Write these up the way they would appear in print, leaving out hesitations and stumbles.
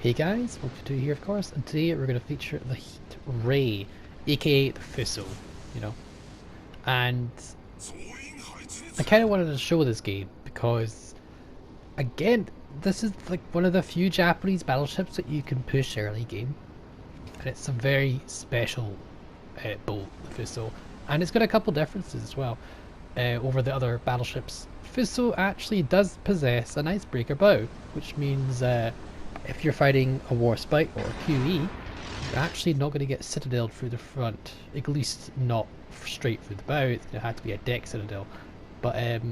Hey guys, welcome to here of course, and today we're going to feature the Heat Ray, aka the Fuso, you know. And I kind of wanted to show this game because, again, this is like one of the few Japanese battleships that you can push early game, and it's a very special boat, the Fuso, and it's got a couple differences as well over the other battleships. Fuso actually does possess an icebreaker bow, which means if you're fighting a Warspite or a QE, you're actually not going to get citadeled through the front, at least not straight through the bow. It's going to have to be a deck citadel. But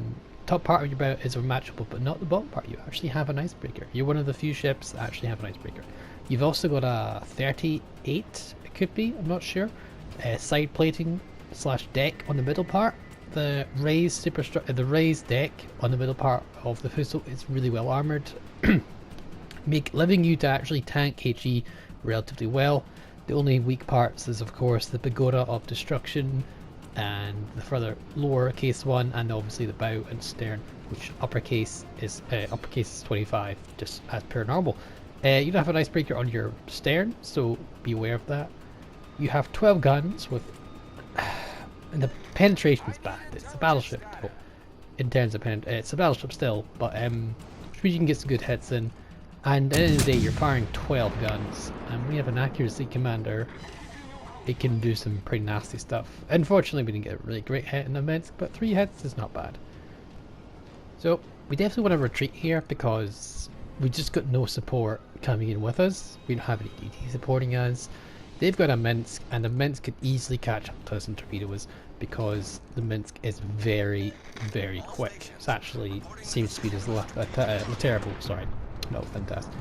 top part of your bow is unmatchable, but not the bottom part. You actually have an icebreaker. You're one of the few ships that actually have an icebreaker. You've also got a 38, it could be, I'm not sure, side plating slash deck on the middle part. The raised deck on the middle part of the Fuso is really well armored, allowing you to actually tank HE relatively well. The only weak parts is of course the pagoda of destruction and the further lowercase one, and obviously the bow and stern, which uppercase is 25, just as per normal. You don't have an icebreaker on your stern, so be aware of that. You have 12 guns with and the penetration is bad. It's a battleship though, in terms of it's a battleship still, but which means you can get some good hits in. And at the end of the day, you're firing 12 guns, and we have an accuracy commander. It can do some pretty nasty stuff. Unfortunately, we didn't get a really great hit in the Minsk, but 3 hits is not bad. So we definitely want to retreat here because we just got no support coming in with us. We don't have any DT supporting us. They've got a Minsk, and the Minsk could easily catch up to us and torpedo us because the Minsk is very, very quick. It's actually same speed as Terrible, sorry. No, fantastic.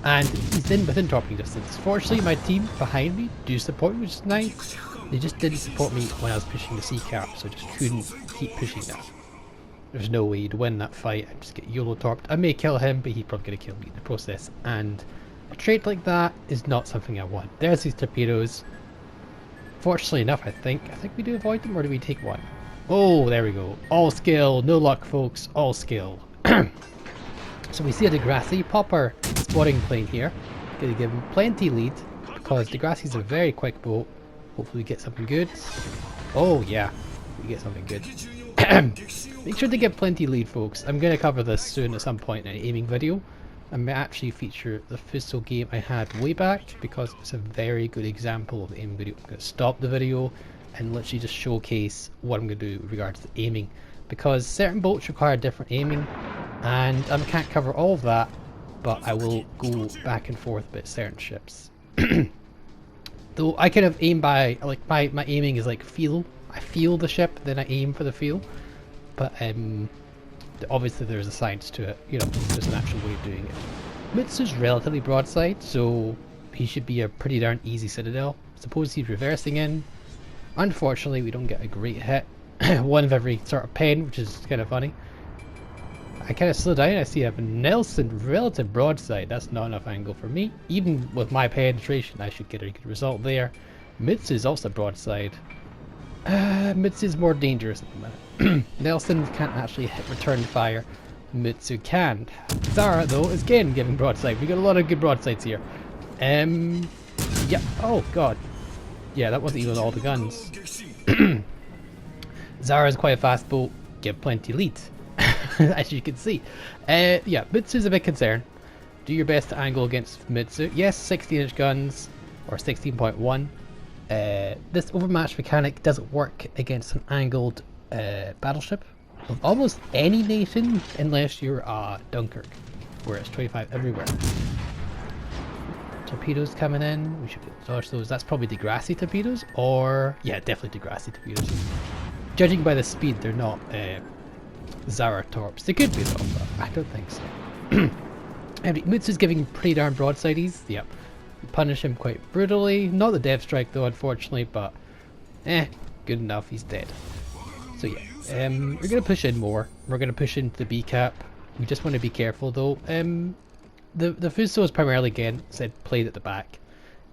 And he's within torpedo distance. Fortunately, my team behind me do support me, which is nice. They just didn't support me when I was pushing the sea cap, so I just couldn't keep pushing that. There's no way to win that fight. I just get YOLO torped. I may kill him, but he's probably going to kill me in the process. And a trade like that is not something I want. There's these torpedoes. Fortunately enough, I think we do avoid them, or do we take one? Oh, there we go. All skill, no luck, folks. All skill. So we see a Degrassi popper spotting plane here. Gonna give him plenty lead because Degrassi's a very quick boat. Hopefully we get something good. Oh yeah, we get something good. Make sure to get plenty lead, folks. I'm gonna cover this soon at some point in an aiming video. I may actually feature the Fuso game I had way back because it's a very good example of the aiming video. I'm gonna stop the video and literally just showcase what I'm gonna do with regards to aiming, because certain boats require different aiming. And I can't cover all of that, but I will go back and forth with certain ships. Though I kind of aim by, like, my aiming is like feel. I feel the ship, then I aim for the feel. But obviously there's a science to it, you know, there's an actual way of doing it. Mitsu's relatively broadside, so he should be a pretty darn easy citadel. Suppose he's reversing in. Unfortunately, we don't get a great hit. One of every sort of pen, which is kind of funny. I kind of slow down. I see a Nelson relative broadside. That's not enough angle for me. Even with my penetration, I should get a good result there. Mitsu is also broadside. Mitsu is more dangerous at the minute. Nelson can't actually return fire. Mitsu can. Zara, though, is again giving broadside. We got a lot of good broadsides here. Yeah. Oh god. Yeah, that wasn't even all the guns. Zara is quite a fast boat. Give plenty lead. As you can see. Yeah, Mitsu's a big concern. Do your best to angle against Mitsu. Yes, 16-inch guns, or 16.1. This overmatched mechanic doesn't work against an angled battleship of almost any nation, unless you're Dunkirk, where it's 25 everywhere. Torpedoes coming in. We should dodge those. That's probably Degrassi torpedoes, or yeah, definitely Degrassi torpedoes. Judging by the speed, they're not Zara torps. They could be though, but I don't think so. Mitsu's giving pretty darn broadsides. Yep. Punish him quite brutally. Not the death strike though, unfortunately, but good enough, he's dead. So yeah, we're gonna push in more. We're gonna push into the B cap. We just want to be careful though. The Fuso is primarily, again, said played at the back.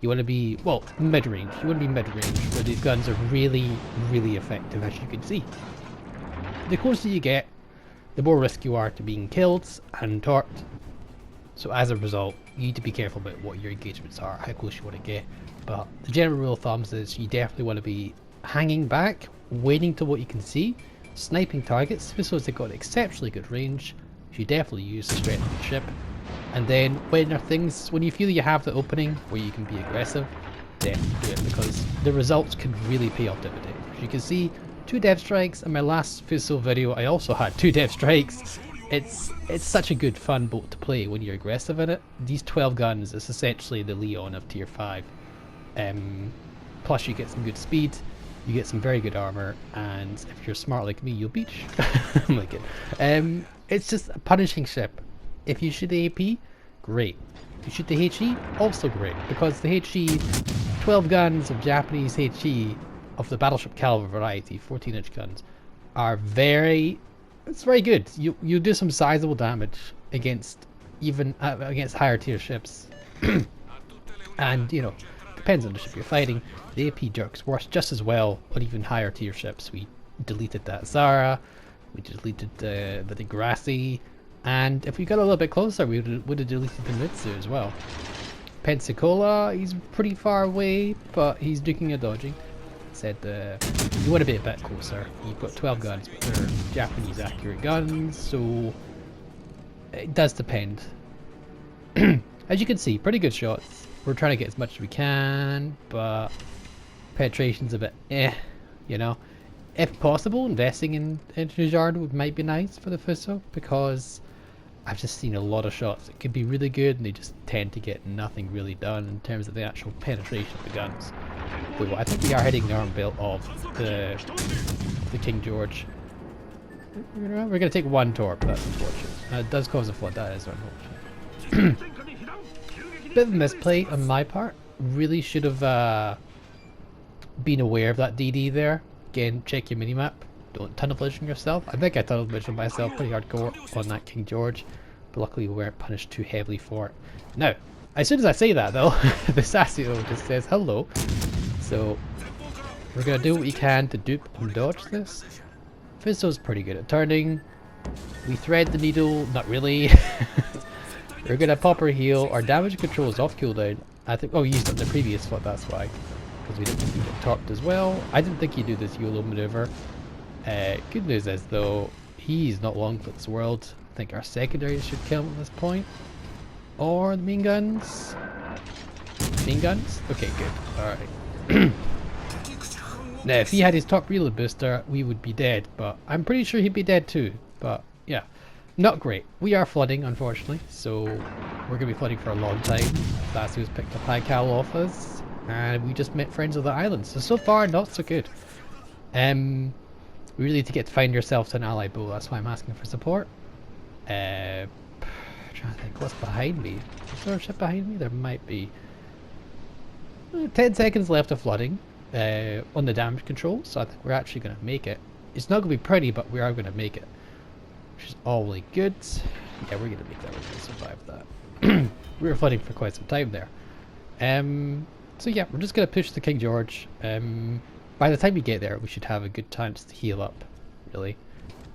You want to be, well, mid-range. You want to be mid-range, where these guns are really, really effective, as you can see. The closer you get, the more risk you are to being killed and torped. So as a result, you need to be careful about what your engagements are, how close you want to get. But the general rule of thumb is you definitely want to be hanging back, waiting to what you can see, sniping targets. Fusos have got exceptionally good range. You definitely use the strength of the ship. And then when you feel you have the opening where you can be aggressive, definitely do it, because the results can really pay off dividends. As you can see, 2 dev strikes. In my last Fuso video, I also had 2 dev strikes. It's such a good fun boat to play when you're aggressive in it. These 12 guns is essentially the Leon of tier 5. Plus you get some good speed, you get some very good armor, and if you're smart like me, you'll beach. I'm like it. It's just a punishing ship. If you shoot the AP, great. If you shoot the HE, also great, because the HE, 12 guns of Japanese HE of the battleship caliber variety, 14-inch guns, are it's very good. You do some sizable damage against against higher tier ships, and you know, depends on the ship you're fighting. The AP works just as well on even higher tier ships. We deleted that Zara, we deleted the Degrassi, and if we got a little bit closer, we would have deleted the Mitsu as well. Pensacola, he's pretty far away, but he's duking and dodging. Said you want to be a bit closer. You've got 12 guns, but they're Japanese accurate guns, so it does depend. As you can see, pretty good shots. We're trying to get as much as we can, but penetration's a bit you know. If possible, investing in Engineer might be nice for the Fuso, because I've just seen a lot of shots. It could be really good, and they just tend to get nothing really done in terms of the actual penetration of the guns. Though I think we are hitting the arm belt of the King George. We're going to take 1 torp, that's unfortunate. It does cause a flood, that is unfortunate. Bit of a misplay on my part. Really should have been aware of that DD there. Again, check your minimap. Don't tunnel vision yourself. I think I tunnel visioned myself pretty hardcore on that King George, but luckily we weren't punished too heavily for it. Now, as soon as I say that though, the Sassio just says hello. So we're gonna do what we can to dupe and dodge this. Fuso's pretty good at turning. We thread the needle, not really. We're gonna pop our heal. Our damage control is off cooldown. I think, oh, we used it in the previous flood, that's why. Because we didn't think he'd get torped as well. I didn't think he'd do this YOLO maneuver. Good news is though, he's not long for this world. I think our secondaries should kill him at this point. Or the main guns. Main guns? Okay, good. Alright. Now, if he had his top reload booster, we would be dead, but I'm pretty sure he'd be dead too. But yeah, not great. We are flooding, unfortunately, so we're going to be flooding for a long time. That's who's picked up high cal off us, and we just met friends of the island. So far, not so good. We really need to get to find yourself an ally bow. That's why I'm asking for support. I'm trying to think what's behind me. Is there a ship behind me? There might be. 10 seconds left of flooding on the damage control, so I think we're actually going to make it. It's not going to be pretty, but we are going to make it, which is always good. Yeah, we're going to make that. We're going to survive that. We were flooding for quite some time there. So yeah, we're just going to push the King George. By the time we get there, we should have a good chance to heal up, really.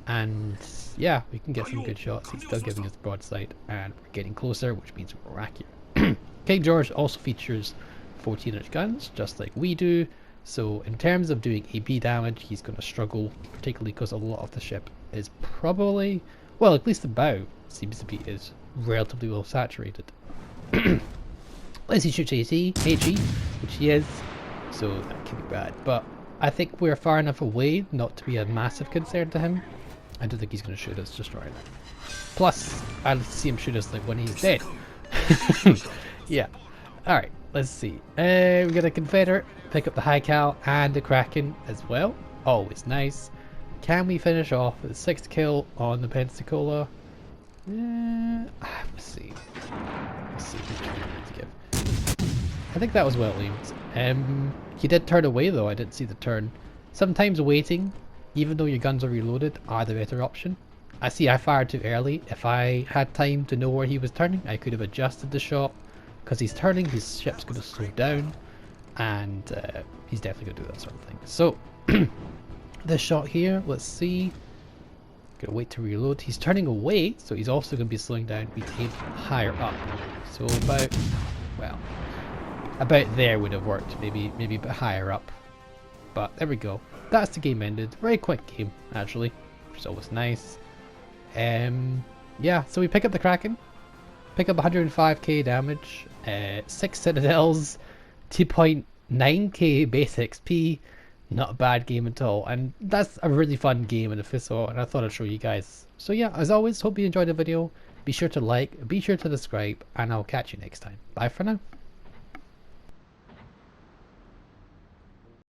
And yeah, we can get some good shots. He's still giving us the broadside, and we're getting closer, which means we're more accurate. King George also features 14-inch guns, just like we do. So in terms of doing AP damage, he's going to struggle, particularly because a lot of the ship is probably, well, at least the bow seems to be is relatively well saturated. Unless he shoots HE, which he is, so that could be bad. But I think we're far enough away not to be a massive concern to him. I don't think he's going to shoot us just right now. Plus, I'll see him shoot us like when he's dead. Yeah. Alright, let's see. We got a Confederate, pick up the High Cal and the Kraken as well. Always nice. Can we finish off with a 6th kill on the Pensacola? Let's see. Let's see which one to give. I think that was well aimed. He did turn away though, I didn't see the turn. Sometimes waiting, even though your guns are reloaded, are the better option. I see I fired too early. If I had time to know where he was turning, I could have adjusted the shot. Because he's turning, his ship's going to slow down, and he's definitely going to do that sort of thing. So, this shot here, let's see. Gonna wait to reload. He's turning away, so he's also gonna be slowing down. We aim higher up. So about, well, about there would have worked. Maybe a bit higher up. But there we go. That's the game ended. Very quick game, actually, which is always nice. Yeah, so we pick up the Kraken. Pick up 105k damage, 6 citadels, 2.9k base XP. Not a bad game at all, and that's a really fun game in the Fuso, and I thought I'd show you guys. So yeah, as always, hope you enjoyed the video. Be sure to like, be sure to subscribe, and I'll catch you next time. Bye for now.